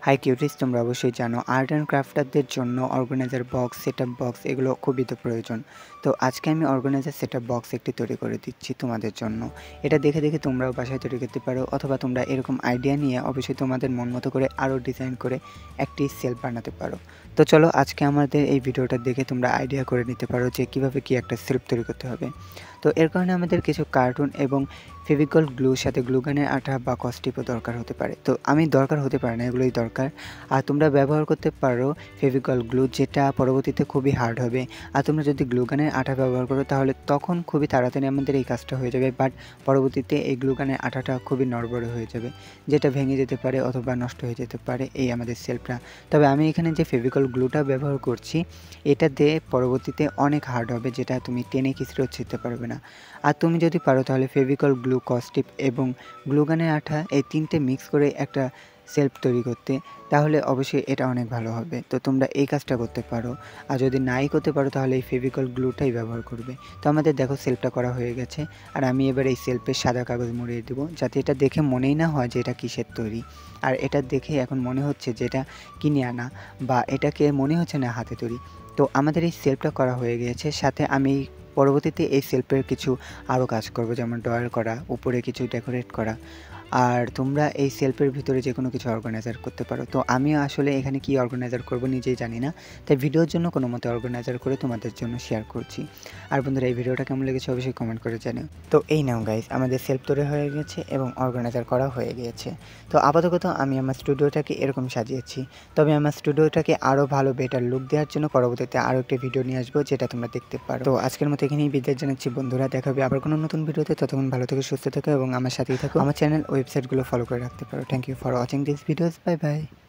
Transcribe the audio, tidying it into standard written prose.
High cuties, তোমরা অবশ্যই জানো আর্ট অ্যান্ড ক্রাফটারদের জন্য অর্গানাইজার বক্স, সেটআপ বক্স এগুলো খুবই তো প্রয়োজন। তো আজকে আমি অর্গানাইজার সেটআপ বক্স একটি তৈরি করে দিচ্ছি তোমাদের জন্য। এটা দেখে দেখে তোমরাও বাসায় তৈরি করতে পারো, অথবা তোমরা এরকম আইডিয়া নিয়ে অবশ্যই তোমাদের মন মতো করে আরও ডিজাইন করে একটি সেলফ বানাতে পারো। তো চলো আজকে আমাদের এই ভিডিওটা দেখে তোমরা আইডিয়া করে নিতে পারো যে কীভাবে কি একটা সেলফ তৈরি করতে হবে। তো এর কারণে আমাদের কিছু কার্টুন এবং ফেভিকল গ্লুর সাথে গ্লুগানের আঠা বা কস্টিপও দরকার হতে পারে। তো আমি দরকার হতে পারে না, এগুলোই দরকার। আর তোমরা ব্যবহার করতে পারো ফেভিকল গ্লু, যেটা পরবর্তীতে খুবই হার্ড হবে। আর তোমরা যদি গ্লুগানের আঠা ব্যবহার করো তাহলে তখন খুবই তাড়াতাড়ি আমাদের এই কাজটা হয়ে যাবে, বাট পরবর্তীতে এই গ্লুগানের আঠাটা খুবই নড়বড়ে হয়ে যাবে, যেটা ভেঙে যেতে পারে অথবা নষ্ট হয়ে যেতে পারে এই আমাদের সেলফটা। তবে আমি এখানে যে ফেভিকল গ্লুটা ব্যবহার করছি এটা দিয়ে পরবর্তীতে অনেক হার্ড হবে, যেটা তুমি টেনে খিঁচড়েও ছিঁড়তে পারবে না। আর তুমি যদি পারো তাহলে ফেভিকল গ্লু, কস্টিপ এবং গ্লুগানের আঠা এই তিনটে মিক্স করে একটা সেলফ তৈরি করতে, তাহলে অবশ্যই এটা অনেক ভালো হবে। তো তোমরা এই কাজটা করতে পারো। আর যদি নাই করতে পারো তাহলে এই ফেভিকল গ্লুটাই ব্যবহার করবে। তো আমাদের দেখো সেলফটা করা হয়ে গেছে। আর আমি এবার এই সেলফে সাদা কাগজ মুড়িয়ে দেবো, যাতে এটা দেখে মনেই না হয় যে এটা কিসের তৈরি। আর এটা দেখে এখন মনে হচ্ছে যে এটা কিনে আনা, বা এটাকে মনে হচ্ছে না হাতে তৈরি। তো আমাদের এই সেলফটা করা হয়ে গিয়েছে। সাথে আমি পরবর্তীতে এই সেলফের কিছু আরও কাজ করব, যেমন ড্রয়ার করা, উপরে কিছু ডেকোরেট করা। আর তোমরা এই সেলফের ভিতরে যে কোনো কিছু অর্গানাইজার করতে পারো। তো আমি আসলে এখানে কি অর্গানাইজার করব নিজেই জানি না, তাই ভিডিওর জন্য কোনো মতে অর্গানাইজার করে তোমাদের জন্য শেয়ার করছি। আর বন্ধুরা, এই ভিডিওটা কেমন লেগেছে অবশ্যই কমেন্ট করে জানিও। তো এই নাও গাইস, আমাদের সেলফ তৈরি হয়ে গেছে এবং অর্গানাইজার করা হয়ে গিয়েছে। তো আপাতত আমি আমার স্টুডিওটাকে এরকম সাজিয়েছি। তবে আমার স্টুডিওটাকে আরও ভালো বেটার লুক দেওয়ার জন্য পরবর্তীতে আরও একটি ভিডিও নিয়ে আসবো, যেটা তোমরা দেখতে পারো। তো আজকের মতো এখানেই বিদায় জানাচ্ছি বন্ধুরা, দেখা হবে আবার কোনো নতুন ভিডিওতে। ততক্ষণ ভালো থেকে সুস্থ থেকো এবং আমার সাথেই থাকো। আমার চ্যানেল ওয়েবসাইটগুলো ফলো করে রাখতে পারো। Thank you for watching this videos. Bye by.